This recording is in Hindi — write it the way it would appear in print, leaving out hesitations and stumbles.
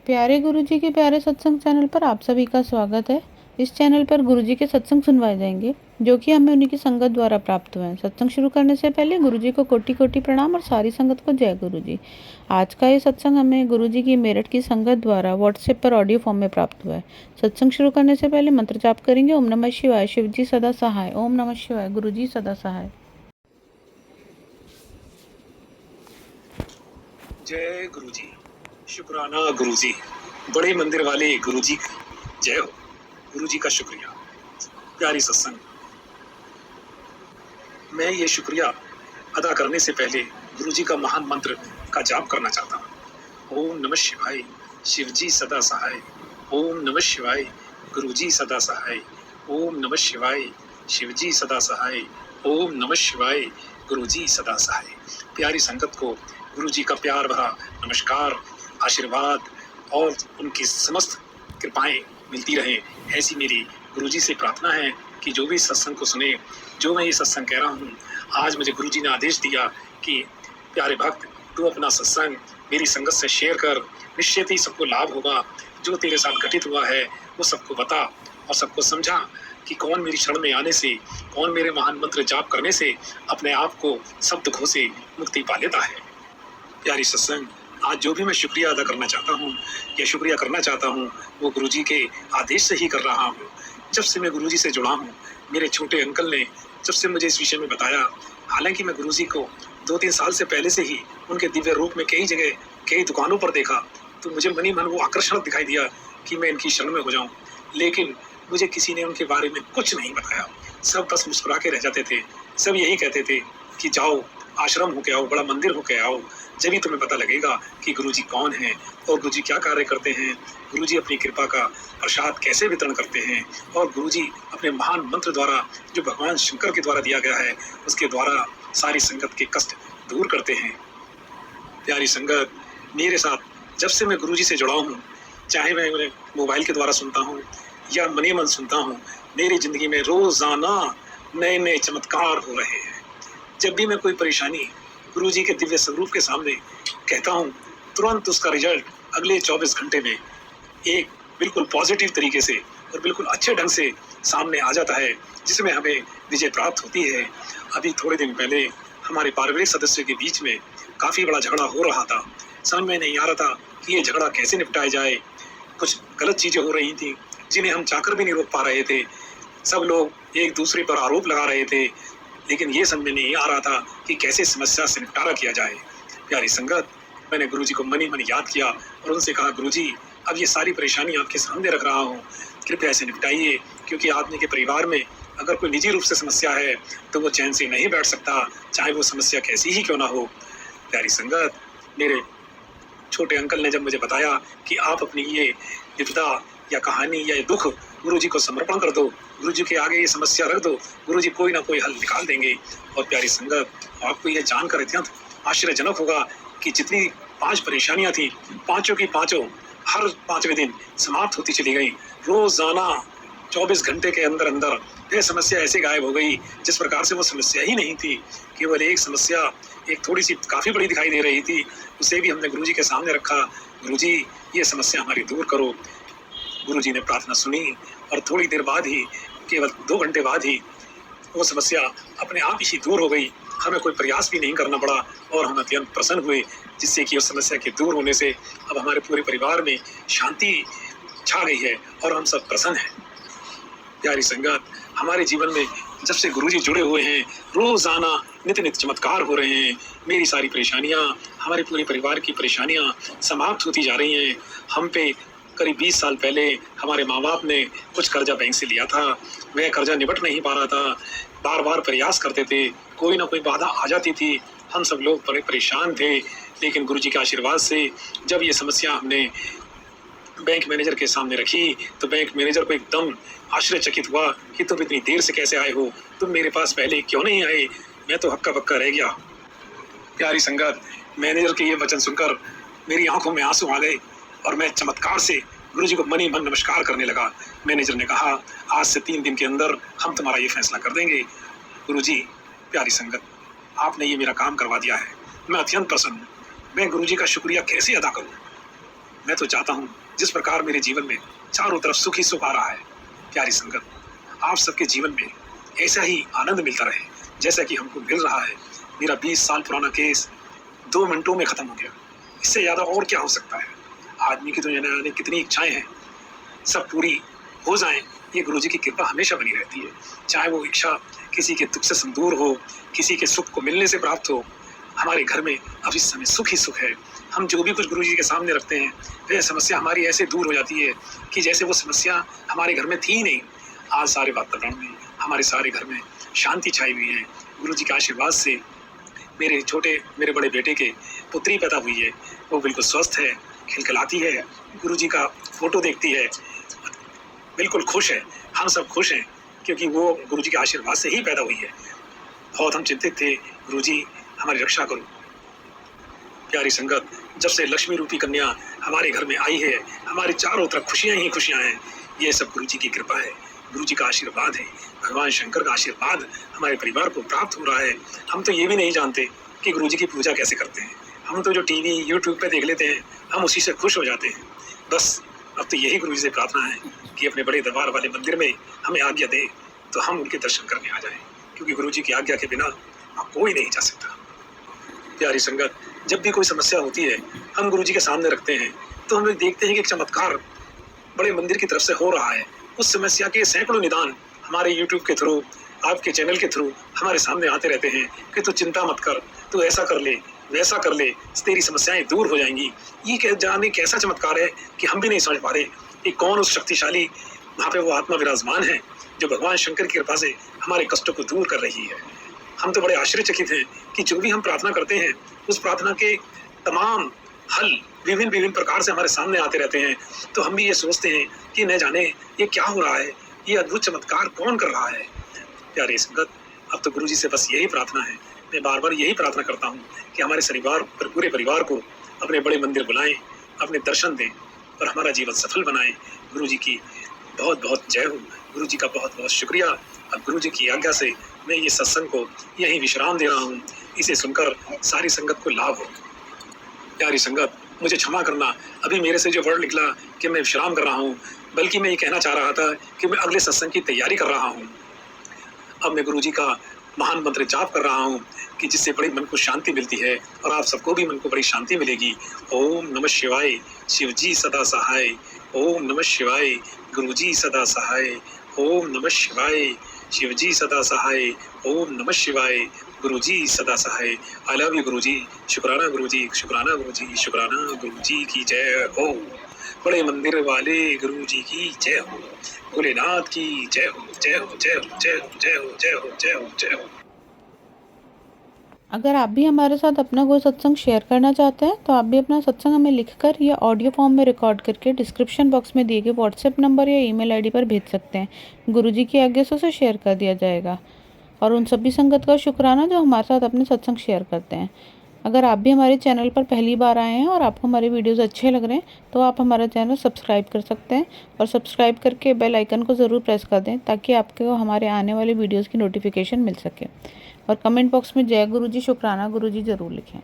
प्यारे गुरुजी के प्यारे सत्संग चैनल पर आप सभी का स्वागत है। इस चैनल पर गुरुजी के सत्संग सुनवाए जाएंगे जो कि हमें उन्हीं की संगत द्वारा प्राप्त हुए हैं। सत्संग शुरू करने से पहले गुरुजी को कोटि कोटि प्रणाम और सारी संगत को जय गुरुजी। आज का ये सत्संग हमें गुरुजी की मेरठ की संगत द्वारा व्हाट्सएप पर ऑडियो फॉर्म में प्राप्त हुआ है। सत्संग शुरू करने से पहले मंत्र जाप करेंगे। ओम नमः शिवाय, शिवजी सदा सहाय। ओम नमः शिवाय, गुरुजी सदा सहाय। जय गुरुजी, शुक्राना गुरुजी, बड़े मंदिर वाले गुरुजी की जय हो। गुरुजी का शुक्रिया। प्यारी सत्संग, मैं ये शुक्रिया अदा करने से पहले गुरुजी का महान मंत्र का जाप करना चाहता हूँ। ओम नमः शिवाय, शिवजी सदा सहाय। ओम नमः शिवाय, गुरुजी सदा सहाय। ओम नमः शिवाय, शिवजी सदा सहाय। ओम नमः शिवाय, गुरुजी सदा सहाय। प्यारी संगत को गुरुजी का प्यार भरा नमस्कार, आशीर्वाद और उनकी समस्त कृपाएं मिलती रहें, ऐसी मेरी गुरुजी से प्रार्थना है कि जो भी सत्संग को सुने, जो मैं ये सत्संग कह रहा हूँ, आज मुझे गुरुजी ने आदेश दिया कि प्यारे भक्त, तू अपना सत्संग मेरी संगत से शेयर कर, निश्चित ही सबको लाभ होगा। जो तेरे साथ घटित हुआ है वो सबको बता और सबको समझा कि कौन मेरी शरण में आने से, कौन मेरे महान मंत्र जाप करने से अपने आप को सब दुखों से मुक्ति पा लेता है। प्यारी सत्संग, आज जो भी मैं शुक्रिया अदा करना चाहता हूँ या शुक्रिया करना चाहता हूँ वो गुरुजी के आदेश से ही कर रहा हूँ। जब से मैं गुरुजी से जुड़ा हूँ, मेरे छोटे अंकल ने जब से मुझे इस विषय में बताया, हालांकि मैं गुरुजी को 2-3 साल से पहले से ही उनके दिव्य रूप में कई जगह कई दुकानों पर देखा, तो मुझे मनी मन वो आकर्षण दिखाई दिया कि मैं इनकी शरण में हो जाऊँ। लेकिन मुझे किसी ने उनके बारे में कुछ नहीं बताया। सब बस मुस्कुरा के रह जाते थे। सब यही कहते थे कि जाओ, आश्रम होके आओ, बड़ा मंदिर होके आओ, जब ही तुम्हें पता लगेगा कि गुरुजी कौन है और गुरुजी क्या कार्य करते हैं, गुरुजी अपनी कृपा का प्रसाद कैसे वितरण करते हैं और गुरुजी अपने महान मंत्र द्वारा जो भगवान शंकर के द्वारा दिया गया है उसके द्वारा सारी संगत के कष्ट दूर करते हैं। प्यारी संगत, मेरे साथ जब से मैं गुरुजी से जुड़ा हूँ, चाहे मैं उन्हें मोबाइल के द्वारा सुनता हूँ या मनी मन सुनता हूँ, मेरी जिंदगी में रोजाना नए नए चमत्कार हो रहे हैं। जब भी मैं कोई परेशानी गुरुजी के दिव्य स्वरूप के सामने कहता हूँ, तुरंत उसका रिजल्ट अगले 24 घंटे में एक बिल्कुल पॉजिटिव तरीके से और बिल्कुल अच्छे ढंग से सामने आ जाता है, जिसमें हमें विजय प्राप्त होती है। अभी थोड़े दिन पहले हमारे पारिवारिक सदस्यों के बीच में काफ़ी बड़ा झगड़ा हो रहा था। समझ में नहीं आ रहा था कि ये झगड़ा कैसे निपटाया जाए। कुछ गलत चीज़ें हो रही थी जिन्हें हम चाहकर भी नहीं रोक पा रहे थे। सब लोग एक दूसरे पर आरोप लगा रहे थे, लेकिन ये समझ में नहीं आ रहा था कि कैसे समस्या से निपटारा किया जाए। प्यारी संगत, मैंने गुरुजी को मनी मन याद किया और उनसे कहा, गुरुजी, अब ये सारी परेशानी आपके सामने रख रहा हूँ, कृपया इसे निपटाइए, क्योंकि आदमी के परिवार में अगर कोई निजी रूप से समस्या है तो वो चैन से नहीं बैठ सकता, चाहे वो समस्या कैसी ही क्यों ना हो। प्यारी संगत, मेरे छोटे अंकल ने जब मुझे बताया कि आप अपनी ये विपदा या कहानी या ये दुख गुरुजी को समर्पण कर दो, गुरुजी के आगे ये समस्या रख दो, गुरुजी कोई ना कोई हल निकाल देंगे। और प्यारी संगत, आपको ये जानकर अत्यंत आश्चर्यजनक होगा कि जितनी 5 परेशानियां थी, पांचों की पांचों हर 5वें दिन समाप्त होती चली गई। रोजाना 24 घंटे के अंदर अंदर यह समस्या ऐसे गायब हो गई जिस प्रकार से वो समस्या ही नहीं थी। केवल एक समस्या, एक थोड़ी सी काफी बड़ी दिखाई दे रही थी, उसे भी हमने गुरुजी के सामने रखा। गुरुजी, ये समस्या हमारी दूर करो। गुरुजी ने प्रार्थना सुनी और थोड़ी देर बाद ही, केवल 2 घंटे बाद ही वो समस्या अपने आप ही दूर हो गई। हमें कोई प्रयास भी नहीं करना पड़ा और हम अत्यंत प्रसन्न हुए, जिससे कि उस समस्या के दूर होने से अब हमारे पूरे परिवार में शांति छा गई है और हम सब प्रसन्न हैं। प्यारी संगत, हमारे जीवन में जब से गुरुजी जुड़े हुए हैं, रोजाना नित्य नित्य चमत्कार हो रहे हैं। मेरी सारी परेशानियां, हमारे पूरे परिवार की परेशानियां समाप्त होती जा रही हैं। हम पे करीब 20 साल पहले हमारे माँ बाप ने कुछ कर्जा बैंक से लिया था, वह कर्जा निपट नहीं पा रहा था। बार बार प्रयास करते थे, कोई ना कोई बाधा आ जाती थी, हम सब लोग बड़े परेशान थे। लेकिन गुरुजी के आशीर्वाद से जब ये समस्या हमने बैंक मैनेजर के सामने रखी तो बैंक मैनेजर को एकदम आश्चर्यचकित हुआ कि तुम इतनी देर से कैसे आए हो, तुम मेरे पास पहले क्यों नहीं आए। मैं तो हक्का बक्का रह गया। प्यारी संगत, मैनेजर के ये वचन सुनकर मेरी आंखों में आंसू आ गए और मैं चमत्कार से गुरुजी को मनी मन नमस्कार करने लगा। मैनेजर ने कहा, आज से 3 दिन के अंदर हम तुम्हारा ये फैसला कर देंगे। गुरुजी, प्यारी संगत, आपने ये मेरा काम करवा दिया है, मैं अत्यंत प्रसन्न हूँ। मैं गुरुजी का शुक्रिया कैसे अदा करूँ। मैं तो चाहता हूँ जिस प्रकार मेरे जीवन में चारों तरफ सुख ही सुख आ रहा है, प्यारी संगत, आप सबके जीवन में ऐसा ही आनंद मिलता रहे जैसा कि हमको मिल रहा है। मेरा 20 साल पुराना केस 2 मिनटों में खत्म हो गया। इससे ज़्यादा और क्या हो सकता है? आदमी की दुनिया में कितनी इच्छाएं हैं, सब पूरी हो जाएं, ये गुरुजी की कृपा हमेशा बनी रहती है। चाहे वो इच्छा किसी के दुख से दूर हो, किसी के सुख को मिलने से प्राप्त हो, हमारे घर में अब इस समय सुख ही सुख है। हम जो भी कुछ गुरुजी के सामने रखते हैं, वह समस्या हमारी ऐसे दूर हो जाती है कि जैसे वो समस्या हमारे घर में थी ही नहीं। आज सारे वातावरण में, हमारे सारे घर में शांति छाई हुई है। गुरुजी के आशीर्वाद से मेरे बड़े बेटे के पुत्री पैदा हुई है, वो बिल्कुल स्वस्थ है, खिलखिलाती है, गुरुजी का फोटो देखती है, बिल्कुल खुश है। हम सब खुश हैं क्योंकि वो गुरुजी के आशीर्वाद से ही पैदा हुई है। बहुत हम चिंतित थे, गुरुजी हमारी रक्षा करो। प्यारी संगत, जब से लक्ष्मी रूपी कन्या हमारे घर में आई है, हमारे चारों तरफ खुशियां ही खुशियां हैं। ये सब गुरुजी की कृपा है, गुरुजी का आशीर्वाद है, भगवान शंकर का आशीर्वाद हमारे परिवार को प्राप्त हो रहा है। हम तो ये भी नहीं जानते कि गुरुजी की पूजा कैसे करते हैं। हम तो जो टीवी यूट्यूब पे देख लेते हैं, हम उसी से खुश हो जाते हैं। बस अब तो यही गुरुजी से प्रार्थना है कि अपने बड़े दरबार वाले मंदिर में हमें आज्ञा दे तो हम उनके दर्शन करने आ जाएं, क्योंकि गुरुजी की आज्ञा के बिना अब कोई नहीं जा सकता। प्यारी संगत, जब भी कोई समस्या होती है, हम गुरुजी के सामने रखते हैं तो हम देखते हैं कि एक चमत्कार बड़े मंदिर की तरफ से हो रहा है। उस समस्या के सैकड़ों निदान हमारे यूट्यूब के थ्रू, आपके चैनल के थ्रू हमारे सामने आते रहते हैं कि तू चिंता मत कर, तू ऐसा कर ले, वैसा कर ले, तेरी समस्याएं दूर हो जाएंगी। ये जाने कैसा चमत्कार है कि हम भी नहीं समझ पा रहे कि कौन उस शक्तिशाली वहाँ पे वो आत्मा विराजमान है जो भगवान शंकर की कृपा से हमारे कष्टों को दूर कर रही है। हम तो बड़े आश्चर्यचकित हैं कि जो भी हम प्रार्थना करते हैं, उस प्रार्थना के तमाम हल विभिन्न प्रकार से हमारे सामने आते रहते हैं। तो हम भी ये सोचते हैं कि न जाने ये क्या हो रहा है, ये अद्भुत चमत्कार कौन कर रहा है। प्यारे संगत, अब तो गुरुजी से बस यही प्रार्थना है, मैं बार बार यही प्रार्थना करता हूँ कि हमारे पूरे परिवार को अपने बड़े मंदिर बुलाएं, अपने दर्शन दें और हमारा जीवन सफल बनाएं। गुरुजी की बहुत बहुत जय हो, गुरुजी का बहुत बहुत शुक्रिया। अब गुरुजी की आज्ञा से मैं ये सत्संग को यहीं विश्राम दे रहा हूँ, इसे सुनकर सारी संगत को लाभ हो। प्यारी संगत, मुझे क्षमा करना, अभी मेरे से जो वर्ड निकला कि मैं विश्राम कर रहा हूँ, बल्कि मैं ये कहना चाह रहा था कि मैं अगले सत्संग की तैयारी कर रहा हूँ। अब मैं गुरुजी का महान मंत्र जाप कर रहा हूँ कि जिससे बड़ी मन को शांति मिलती है और आप सबको भी मन को बड़ी शांति मिलेगी। ओम नमः शिवाय, शिवजी सदा सहाय। ओम नमः शिवाय, गुरुजी सदा सहाय। ओम नमः शिवाय, शिवजी सदा सहाय। ओम नमः शिवाय, गुरुजी सदा सहाय। आई लव यू गुरुजी, शुक्राना गुरुजी, शुक्राना गुरुजी, शुक्राना गुरुजी की जय हो। बड़े मंदिर वाले गुरुजी की जय हो। भोलेनाथ की जय हो, जय हो, जय हो, जय हो, जय हो, जय हो, जय हो, जय हो। अगर आप भी हमारे साथ अपना कोई सत्संग शेयर करना चाहते हैं तो आप भी अपना सत्संग हमें लिखकर या ऑडियो फॉर्म में रिकॉर्ड करके डिस्क्रिप्शन बॉक्स में दिए गए व्हाट्सएप नंबर या ईमेल आईडी पर भेज सकते हैं। गुरुजी की आज्ञा से उसे शेयर कर दिया जाएगा। और उन सभी संगत का शुक्राना जो हमारे साथ अपने सत्संग शेयर करते हैं। अगर आप भी हमारे चैनल पर पहली बार आए हैं और आपको हमारे वीडियोस अच्छे लग रहे हैं तो आप हमारा चैनल सब्सक्राइब कर सकते हैं और सब्सक्राइब करके बेल आइकन को ज़रूर प्रेस कर दें ताकि आपको हमारे आने वाले वीडियोस की नोटिफिकेशन मिल सके। और कमेंट बॉक्स में जय गुरुजी, शुक्राना गुरुजी ज़रूर लिखें।